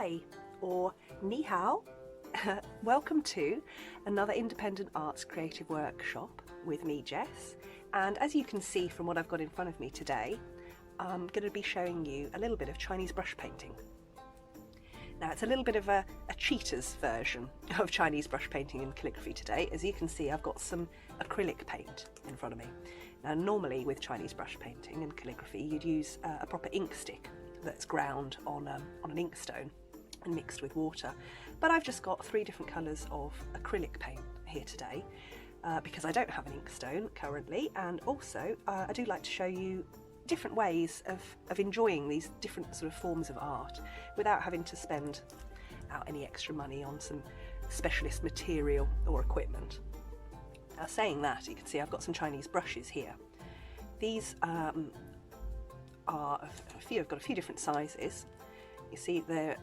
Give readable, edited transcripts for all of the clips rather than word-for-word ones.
Hi, or Ni Hao. Welcome to another independent arts creative workshop with me, Jess. And as you can see from what I've got in front of me today, I'm going to be showing you a little bit of Chinese brush painting. Now it's a little bit of a cheater's version of Chinese brush painting and calligraphy today. As you can see, I've got some acrylic paint in front of me. Now normally with Chinese brush painting and calligraphy you'd use a proper ink stick that's ground on an inkstone and mixed with water. But I've just got 3 different colours of acrylic paint here today because I don't have an inkstone currently, and also I do like to show you different ways of enjoying these different sort of forms of art without having to spend out any extra money on some specialist material or equipment. Now saying that, you can see I've got some Chinese brushes here. These are I've got a few different sizes. You see they're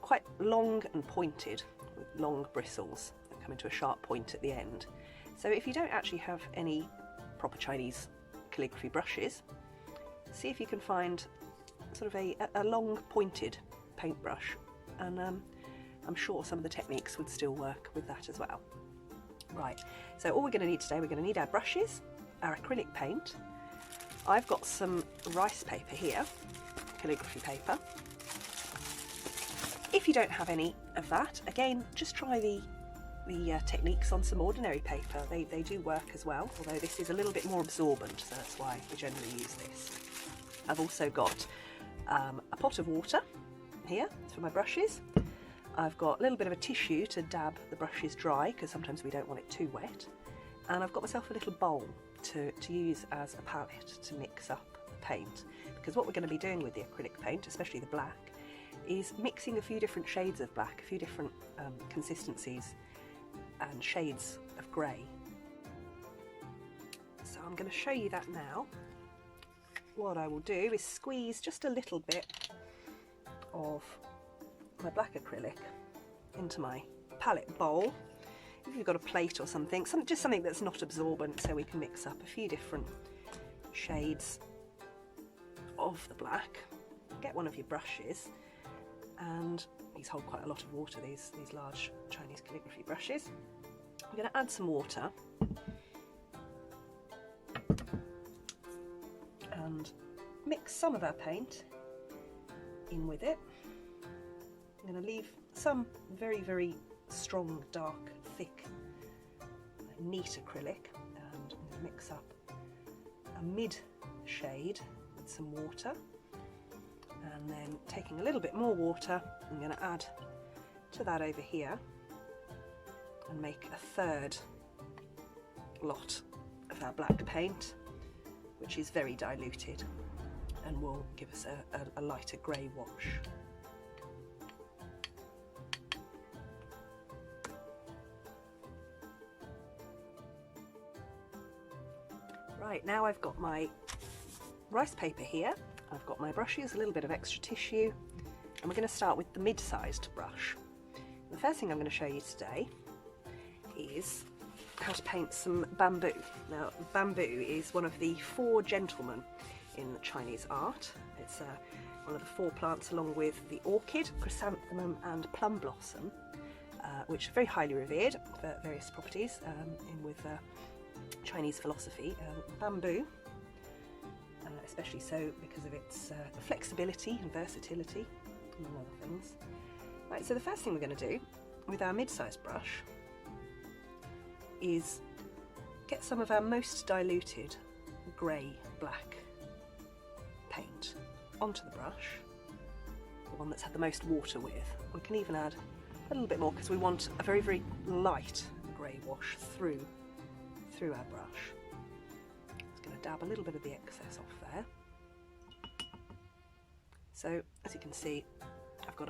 quite long and pointed with long bristles that come into a sharp point at the end. So if you don't actually have any proper Chinese calligraphy brushes, see if you can find sort of a long pointed paintbrush, and I'm sure some of the techniques would still work with that as well. Right, so all we're going to need today, we're going to need our brushes, our acrylic paint. I've got some rice paper here, calligraphy paper. If you don't have any of that, again, just try the techniques on some ordinary paper. They do work as well, although this is a little bit more absorbent, so that's why we generally use this. I've also got a pot of water here for my brushes. I've got a little bit of a tissue to dab the brushes dry, because sometimes we don't want it too wet. And I've got myself a little bowl to use as a palette to mix up the paint, because what we're going to be doing with the acrylic paint, especially the black, is mixing a few different shades of black, a few different consistencies and shades of grey. So I'm going to show you that now. What I will do is squeeze just a little bit of my black acrylic into my palette bowl. If you've got a plate or something, just something that's not absorbent, so we can mix up a few different shades of the black. Get one of your brushes, and these hold quite a lot of water, these large Chinese calligraphy brushes. I'm going to add some water and mix some of our paint in with it. I'm going to leave some very, very strong, dark, thick, neat acrylic, and I'm going to mix up a mid shade with some water, and then taking a little bit more water, I'm going to add to that over here and make a 3rd lot of our black paint, which is very diluted and will give us a lighter grey wash. Right, now I've got my rice paper here, I've got my brushes, a little bit of extra tissue, and we're going to start with the mid-sized brush. The first thing I'm going to show you today is how to paint some bamboo. Now, bamboo is one of the 4 gentlemen in Chinese art. It's one of the 4 plants, along with the orchid, chrysanthemum and plum blossom, which are very highly revered for various properties with Chinese philosophy. Bamboo, especially so because of its flexibility and versatility, among other things. Right, so the first thing we're going to do with our mid-sized brush is get some of our most diluted grey-black paint onto the brush, the one that's had the most water with. We can even add a little bit more because we want a very, very light grey wash through our brush. Just going to dab a little bit of the excess off there. So as you can see, I've got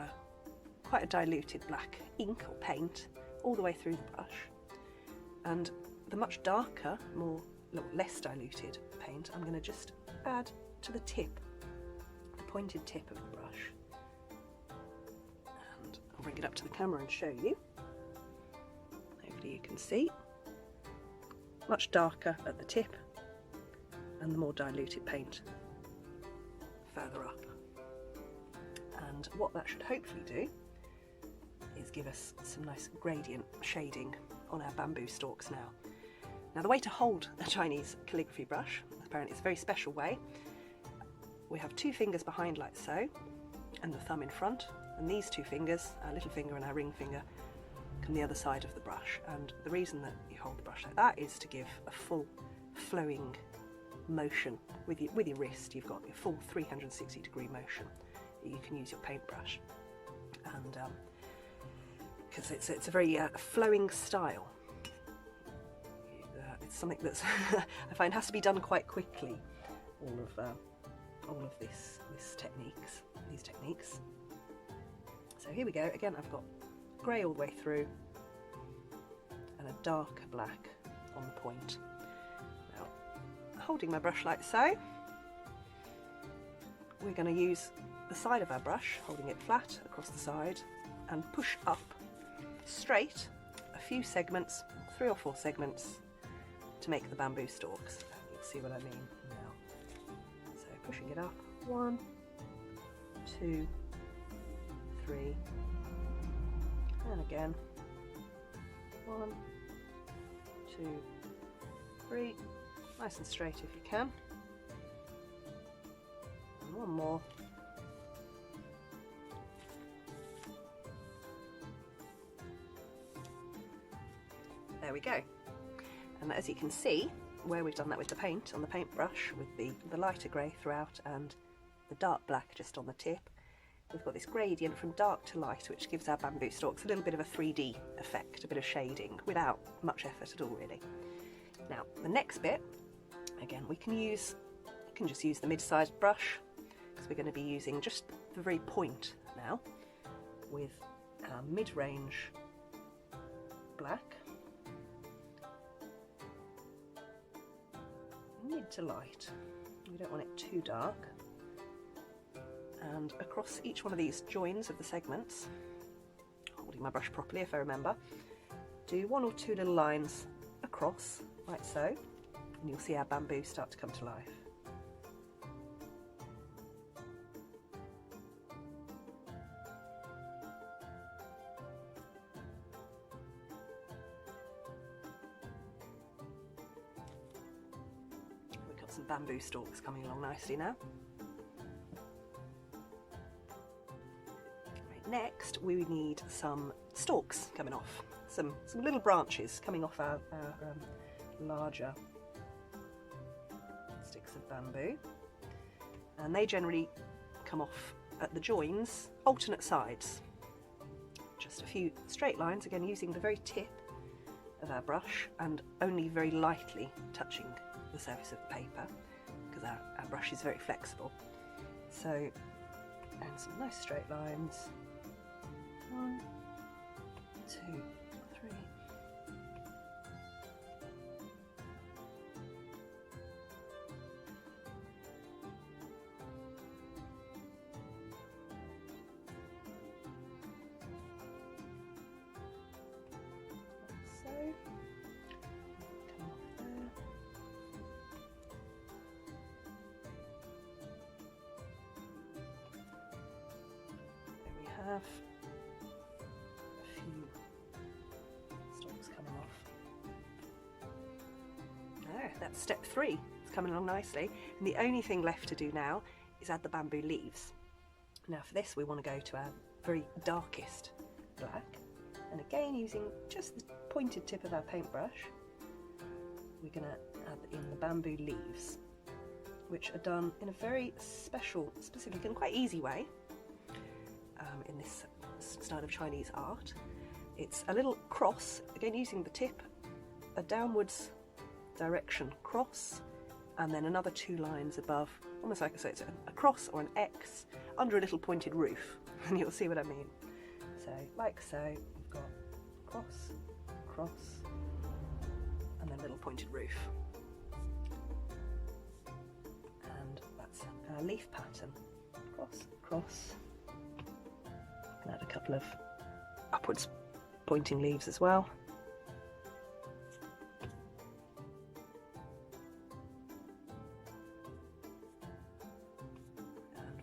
quite a diluted black ink or paint all the way through the brush, and the much darker, less diluted paint I'm going to just add to the tip, the pointed tip of the brush, and I'll bring it up to the camera and show you. Hopefully you can see. Much darker at the tip and the more diluted paint further up. And what that should hopefully do is give us some nice gradient shading on our bamboo stalks now. Now the way to hold a Chinese calligraphy brush, apparently it's a very special way. We have 2 fingers behind like so, and the thumb in front, and these 2 fingers, our little finger and our ring finger, come the other side of the brush. And the reason that you hold the brush like that is to give a full flowing motion with your wrist. You've got your full 360-degree motion. You can use your paintbrush, and because it's a very flowing style. It's something that's I find has to be done quite quickly. All of these techniques. So here we go. Again, I've got grey all the way through and a darker black on the point. Now, holding my brush like so, we're going to use the side of our brush, holding it flat across the side, and push up straight a few segments, 3 or 4 segments, to make the bamboo stalks. You'll see what I mean now. So pushing it up, 1, 2, 3, and again, 1, 2, 3, nice and straight if you can, and 1 more. There we go. And as you can see, where we've done that with the paint on the paintbrush, with the lighter grey throughout and the dark black just on the tip, we've got this gradient from dark to light, which gives our bamboo stalks a little bit of a 3D effect, a bit of shading, without much effort at all really. Now the next bit, again you can just use the mid-sized brush, because we're going to be using just the very point now with our mid-range black, mid to light. We don't want it too dark. And across each one of these joins of the segments, holding my brush properly if I remember, do 1 or 2 little lines across, like so, and you'll see our bamboo start to come to life. We've got some bamboo stalks coming along nicely now. Next, we need some stalks coming off, some little branches coming off our larger sticks of bamboo, and they generally come off at the joins, alternate sides. Just a few straight lines, again using the very tip of our brush and only very lightly touching the surface of the paper, because our brush is very flexible. So, and some nice straight lines. 1, 2, 3. So, come off there. There we have that's step 3. It's coming along nicely, and the only thing left to do now is add the bamboo leaves. Now for this we want to go to our very darkest black, and again using just the pointed tip of our paintbrush, we're going to add in the bamboo leaves, which are done in a very specific and quite easy way in this style of Chinese art. It's a little cross, again using the tip, a downwards direction cross, and then another 2 lines above, almost like so it's a cross or an X under a little pointed roof, and you'll see what I mean. So like so, we've got cross, cross, and then a little pointed roof, and that's our leaf pattern. Cross, cross, and add a couple of upwards pointing leaves as well.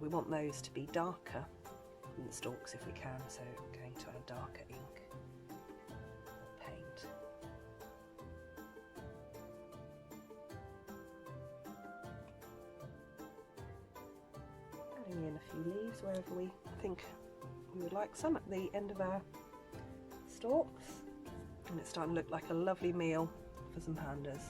We want those to be darker darken the stalks if we can, so going to a darker ink or paint. Adding in a few leaves wherever we think we would like some at the end of our stalks, and it's starting to look like a lovely meal for some pandas.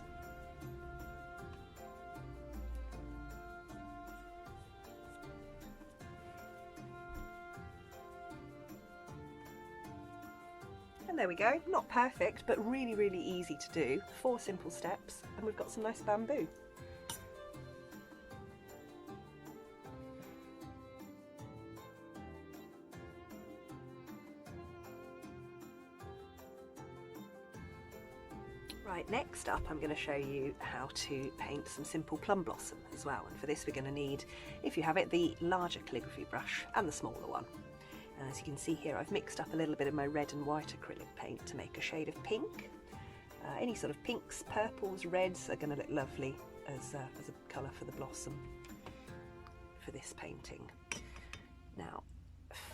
And there we go, not perfect, but really, really easy to do. 4 simple steps, and we've got some nice bamboo. Right, next up I'm going to show you how to paint some simple plum blossom as well, and for this we're going to need, if you have it, the larger calligraphy brush and the smaller one. As you can see here, I've mixed up a little bit of my red and white acrylic paint to make a shade of pink. Any sort of pinks, purples, reds are going to look lovely as a colour for the blossom for this painting. Now,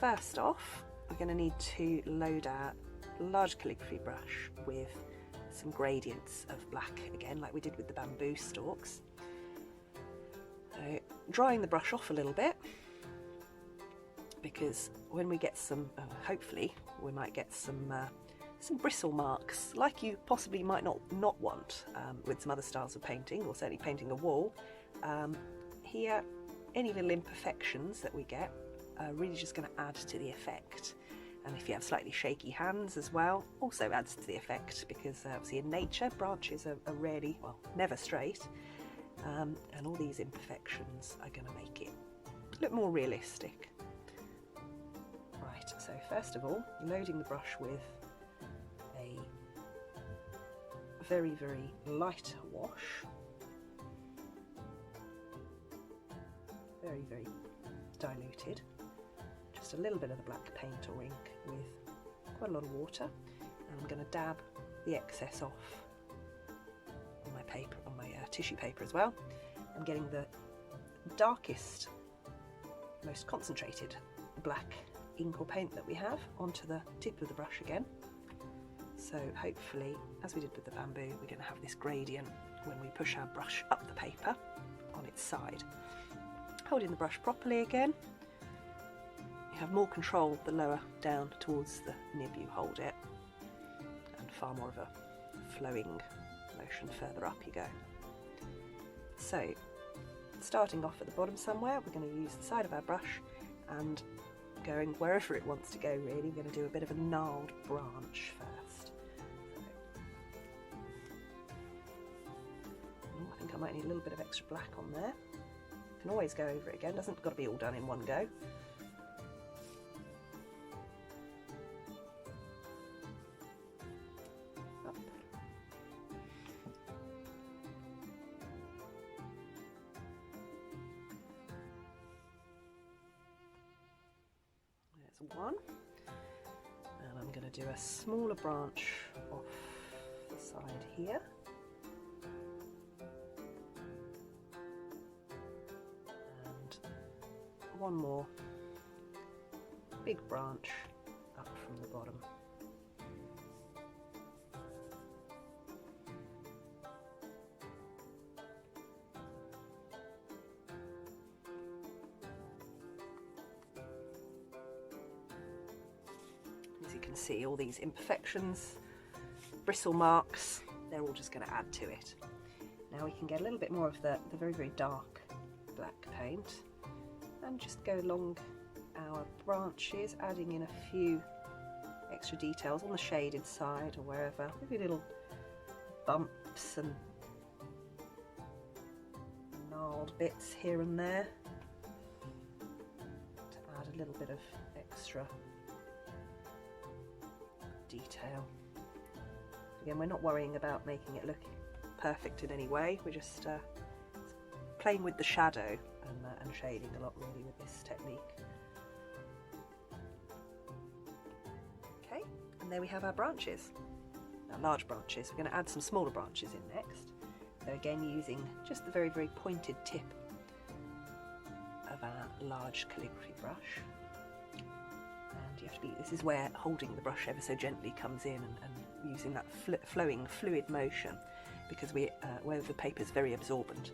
first off, we're going to need to load our large calligraphy brush with some gradients of black, again, like we did with the bamboo stalks. So, drying the brush off a little bit, because when we get some, hopefully we might get some bristle marks, like you possibly might not want with some other styles of painting, or certainly painting a wall. Here, any little imperfections that we get are really just going to add to the effect. And if you have slightly shaky hands as well, also adds to the effect, because obviously in nature branches are rarely, well, never straight, and all these imperfections are going to make it look more realistic. Right, so first of all, loading the brush with a very, very light wash, very, very diluted. Just a little bit of the black paint or ink with quite a lot of water, and I'm going to dab the excess off on my paper, on my tissue paper as well. I'm getting the darkest, most concentrated black ink or paint that we have onto the tip of the brush again. So hopefully, as we did with the bamboo, we're going to have this gradient when we push our brush up the paper on its side. Holding the brush properly again. You have more control the lower down towards the nib you hold it, and far more of a flowing motion further up you go. So, starting off at the bottom somewhere, we're going to use the side of our brush and going wherever it wants to go really. We're going to do a bit of a gnarled branch first. I think I might need a little bit of extra black on there. Can always go over it again, doesn't got to be all done in one go. One, and I'm going to do a smaller branch off the side here, and one more big branch up from the bottom. As you can see, all these imperfections, bristle marks, they're all just going to add to it. Now we can get a little bit more of the very, very dark black paint and just go along our branches, adding in a few extra details on the shaded side or wherever, maybe little bumps and gnarled bits here and there to add a little bit of extra detail. Again, we're not worrying about making it look perfect in any way, we're just playing with the shadow and shading a lot really with this technique. Okay, and there we have our branches, our large branches. We're going to add some smaller branches in next. So again, using just the very, very pointed tip of our large calligraphy brush. And you have to be, this is where holding the brush ever so gently comes in, and using that flowing fluid motion, because where the paper is very absorbent,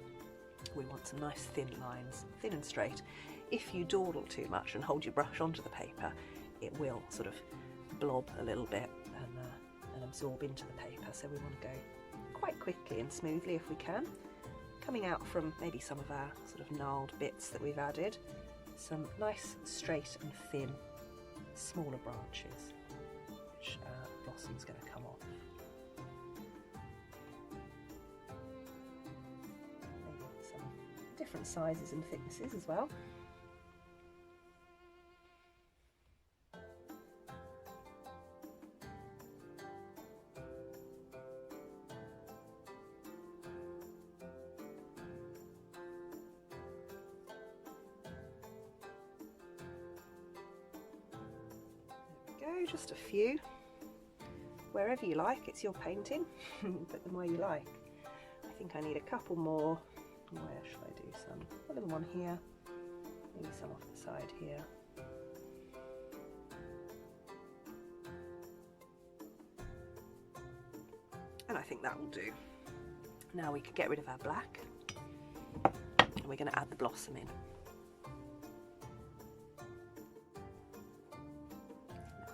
we want some nice thin lines, thin and straight. If you dawdle too much and hold your brush onto the paper, it will sort of blob a little bit and absorb into the paper. So we want to go quite quickly and smoothly if we can, coming out from maybe some of our sort of gnarled bits that we've added, some nice straight and thin smaller branches, which our blossom's going to come off. Maybe some different sizes and thicknesses as well. Just a few, wherever you like, it's your painting, put them where you like. I think I need a couple more. Where should I do some? A little one here, maybe some off the side here. And I think that will do. Now we can get rid of our black, and we're going to add the blossom in.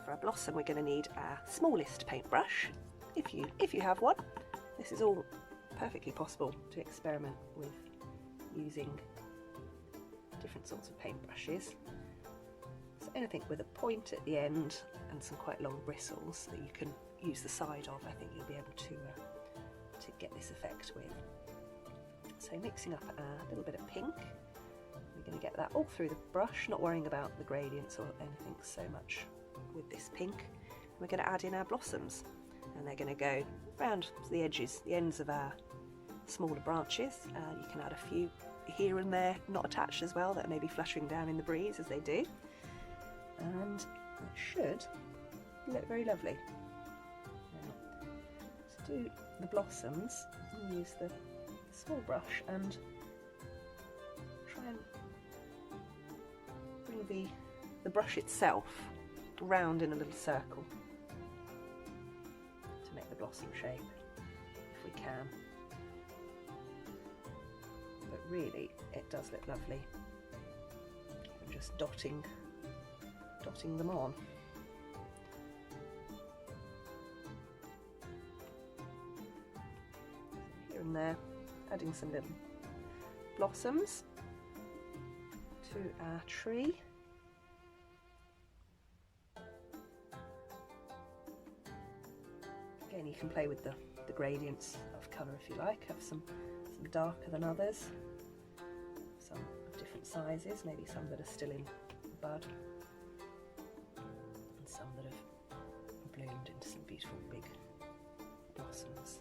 For our blossom, we're going to need our smallest paintbrush, if you have one. This is all perfectly possible to experiment with using different sorts of paintbrushes. So anything with a point at the end and some quite long bristles that you can use the side of, I think you'll be able to get this effect with. So mixing up a little bit of pink, we're going to get that all through the brush, not worrying about the gradients or anything so much with this pink. We're going to add in our blossoms, and they're going to go around the edges, the ends of our smaller branches. You can add a few here and there not attached as well, that may be fluttering down in the breeze as they do, and it should look very lovely. Now, to do the blossoms, I'll use the small brush and try and bring the brush itself round in a little circle to make the blossom shape, if we can. But really, it does look lovely. I'm just dotting them on. Here and there, adding some little blossoms to our tree. Again, you can play with the gradients of colour if you like. Have some darker than others, some of different sizes, maybe some that are still in bud, and some that have bloomed into some beautiful big blossoms.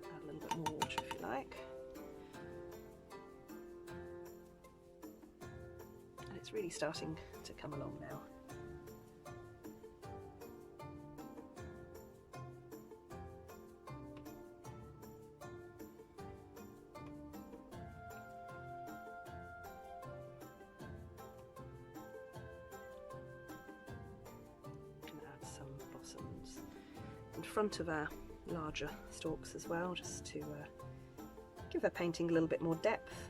Add a little bit more water if you like. It's really starting to come along now. Can add some blossoms in front of our larger stalks as well, just to give the painting a little bit more depth.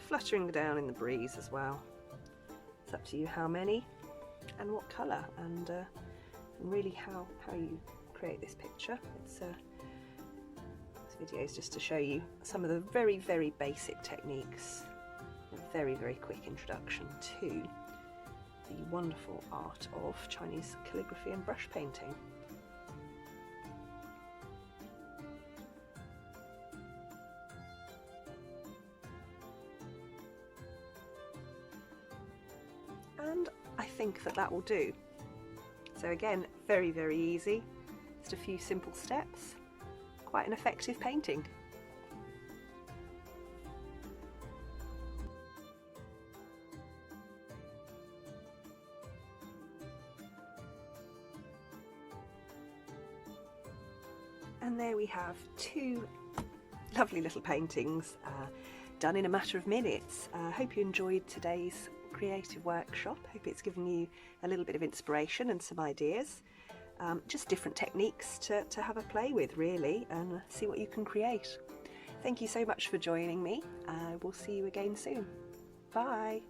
Fluttering down in the breeze as well. It's up to you how many and what colour, and really how you create this picture. This video is just to show you some of the very, very basic techniques, a very, very quick introduction to the wonderful art of Chinese calligraphy and brush painting. And I think that will do. So again, very, very easy. Just a few simple steps. Quite an effective painting. And there we have two lovely little paintings done in a matter of minutes. I hope you enjoyed today's creative workshop. Hope it's given you a little bit of inspiration and some ideas. Just different techniques to have a play with, really, and see what you can create. Thank you so much for joining me. We'll see you again soon. Bye.